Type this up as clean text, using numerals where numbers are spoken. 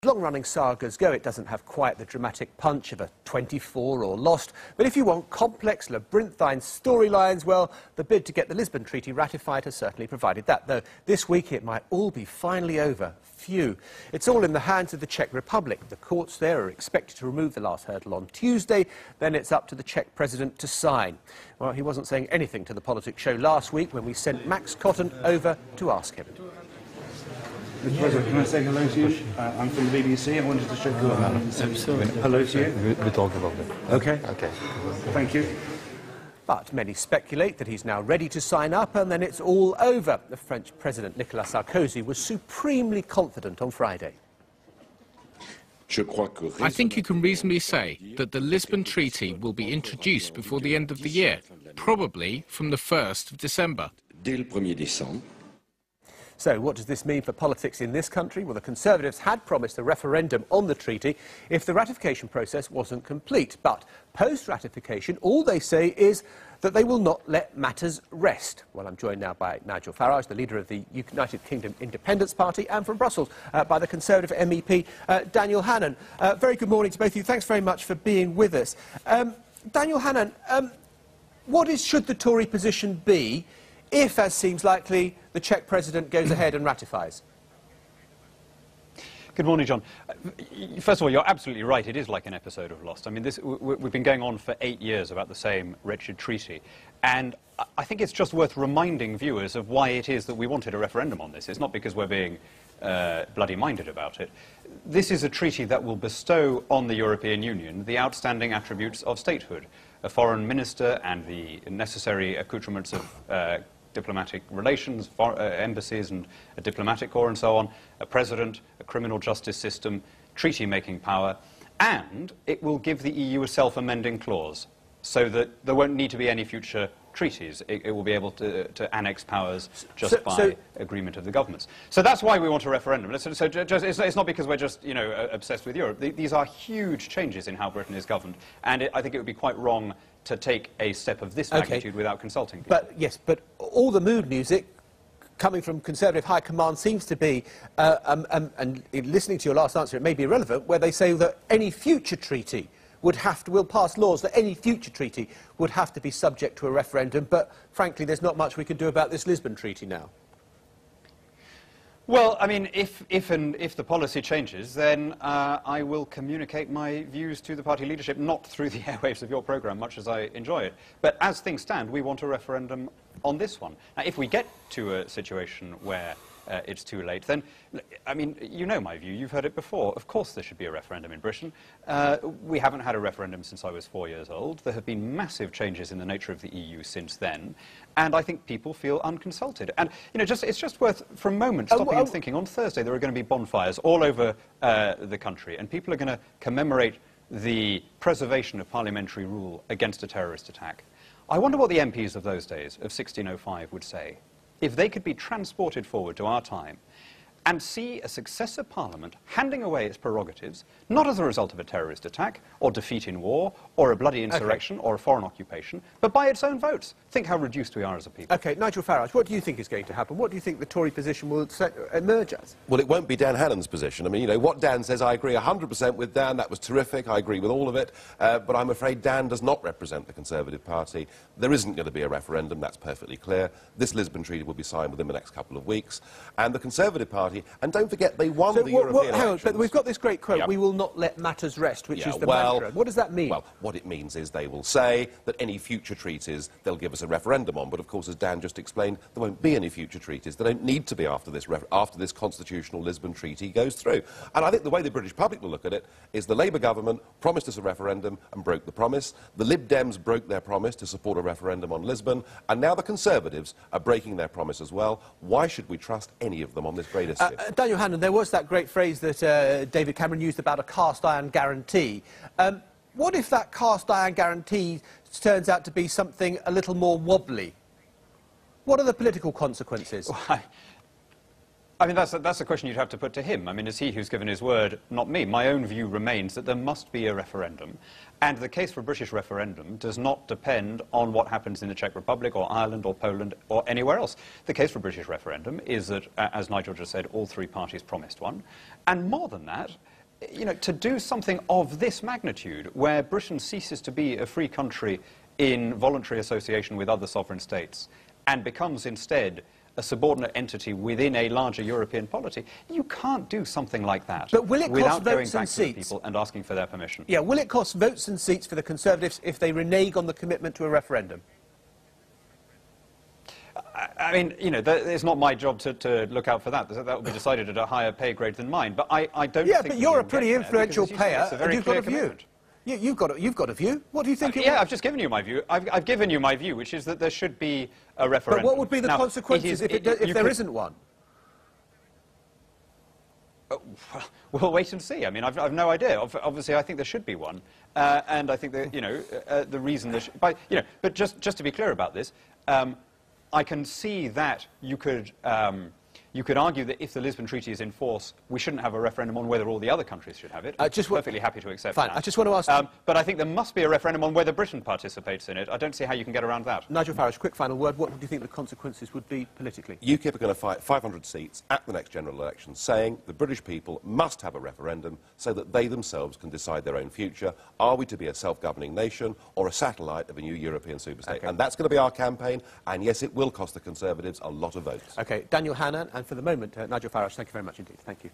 Long-running sagas go, it doesn't have quite the dramatic punch of a 24 or Lost, but if you want complex, labyrinthine storylines, well, the bid to get the Lisbon Treaty ratified has certainly provided that, though this week it might all be finally over. Phew. It's all in the hands of the Czech Republic. The courts there are expected to remove the last hurdle on Tuesday, then it's up to the Czech president to sign. Well, he wasn't saying anything to the Politics show last week when we sent Max Cotton over to ask him. Mr. President, can I say hello to you? I'm from the BBC. I wanted to shake your hand. Absolutely. Hello to you. We talk about that. Okay. Okay. Thank you. But many speculate that he's now ready to sign up and then it's all over. The French President Nicolas Sarkozy was supremely confident on Friday. I think you can reasonably say that the Lisbon Treaty will be introduced before the end of the year, probably from the 1st of December. So what does this mean for politics in this country? Well, the Conservatives had promised a referendum on the treaty if the ratification process wasn't complete. But post-ratification, all they say is that they will not let matters rest. Well, I'm joined now by Nigel Farage, the leader of the United Kingdom Independence Party, and from Brussels by the Conservative MEP, Daniel Hannan. Very good morning to both of you. Thanks very much for being with us. Daniel Hannan, should the Tory position be if, as seems likely, the Czech president goes ahead and ratifies? Good morning, John. First of all, you're absolutely right. It is like an episode of Lost. I mean, we've been going on for 8 years about the same wretched treaty. And I think it's just worth reminding viewers of why it is that we wanted a referendum on this. It's not because we're being bloody-minded about it. This is a treaty that will bestow on the European Union the outstanding attributes of statehood: a foreign minister and the necessary accoutrements of diplomatic relations, embassies and a diplomatic corps and so on, a president, a criminal justice system, treaty-making power, and it will give the EU a self-amending clause so that there won't need to be any future treaties. It will be able to annex powers just by agreement of the governments. So that's why we want a referendum. It's not because we're just, obsessed with Europe. These are huge changes in how Britain is governed, and I think it would be quite wrong to take a step of this magnitude without consulting people. But all the mood music coming from Conservative high command seems to be, and listening to your last answer, it may be irrelevant, where they say that any future treaty will pass laws that any future treaty would have to be subject to a referendum, but frankly there's not much we can do about this Lisbon Treaty now. Well, I mean, if the policy changes, then I will communicate my views to the party leadership, not through the airwaves of your programme, much as I enjoy it. But as things stand, we want a referendum on this one. Now, if we get to a situation where it's too late, then, I mean, you know my view, you've heard it before. Of course there should be a referendum in Britain. We haven't had a referendum since I was 4 years old. There have been massive changes in the nature of the EU since then, and I think people feel unconsulted. And, it's just worth, for a moment, stopping and thinking. On Thursday there are going to be bonfires all over the country, and people are going to commemorate the preservation of parliamentary rule against a terrorist attack. I wonder what the MPs of those days, of 1605, would say if they could be transported forward to our time and see a successor parliament handing away its prerogatives, not as a result of a terrorist attack, or defeat in war, or a bloody insurrection, or a foreign occupation, but by its own votes. Think how reduced we are as a people. OK, Nigel Farage, what do you think is going to happen? What do you think the Tory position will emerge as? Well, it won't be Dan Hannan's position. I mean, what Dan says, I agree 100% with Dan. That was terrific. I agree with all of it. But I'm afraid Dan does not represent the Conservative Party. There isn't going to be a referendum. That's perfectly clear. This Lisbon Treaty will be signed within the next couple of weeks. And the Conservative Party, and don't forget, they won the European elections. But we've got this great quote, we will not let matters rest, which is the mantra. What does that mean? Well, what it means is they will say that any future treaties they'll give us a referendum on. But, of course, as Dan just explained, there won't be any future treaties. There don't need to be after this constitutional Lisbon Treaty goes through. And I think the way the British public will look at it is the Labour government promised us a referendum and broke the promise. The Lib Dems broke their promise to support a referendum on Lisbon. And now the Conservatives are breaking their promise as well. Why should we trust any of them on this great issue? Daniel Hannan, there was that great phrase that David Cameron used about a cast-iron guarantee. What if that cast-iron guarantee turns out to be something a little more wobbly? What are the political consequences? I mean, that's a question you'd have to put to him. I mean, it's he who's given his word, not me. My own view remains that there must be a referendum, and the case for a British referendum does not depend on what happens in the Czech Republic or Ireland or Poland or anywhere else. The case for a British referendum is that, as Nigel just said, all three parties promised one. And more than that, you know, to do something of this magnitude, where Britain ceases to be a free country in voluntary association with other sovereign states and becomes instead a subordinate entity within a larger European polity, you can't do something like that. But will it without cost going votes back and to the seats? people and asking for their permission? Yeah, will it cost votes and seats for the Conservatives if they renege on the commitment to a referendum? I mean, you know, it's not my job to look out for that. That will be decided at a higher pay grade than mine. But I don't Yeah, think but you're we'll a pretty get there, influential because, as you say, payer, it's a and very you've got a clear view. commitment. You've got a view. What do you think? Yeah, I've just given you my view. I've given you my view, which is that there should be a referendum. But what would be the Now, consequences if there isn't one? We'll wait and see. I mean, I've no idea. Obviously, I think there should be one, and I think that, you know, the reason there should, but just to be clear about this, I can see that you could argue that if the Lisbon Treaty is in force, we shouldn't have a referendum on whether all the other countries should have it. I'm perfectly happy to accept fine. that. I just want to ask... but I think there must be a referendum on whether Britain participates in it. I don't see how you can get around that. Nigel Farage, quick final word. What do you think the consequences would be politically? UKIP are going to fight 500 seats at the next general election, saying the British people must have a referendum so that they themselves can decide their own future. Are we to be a self-governing nation or a satellite of a new European superstate? Okay. And that's going to be our campaign, and yes, it will cost the Conservatives a lot of votes. OK, Daniel Hannan, and for the moment, Nigel Farage, thank you very much indeed. Thank you.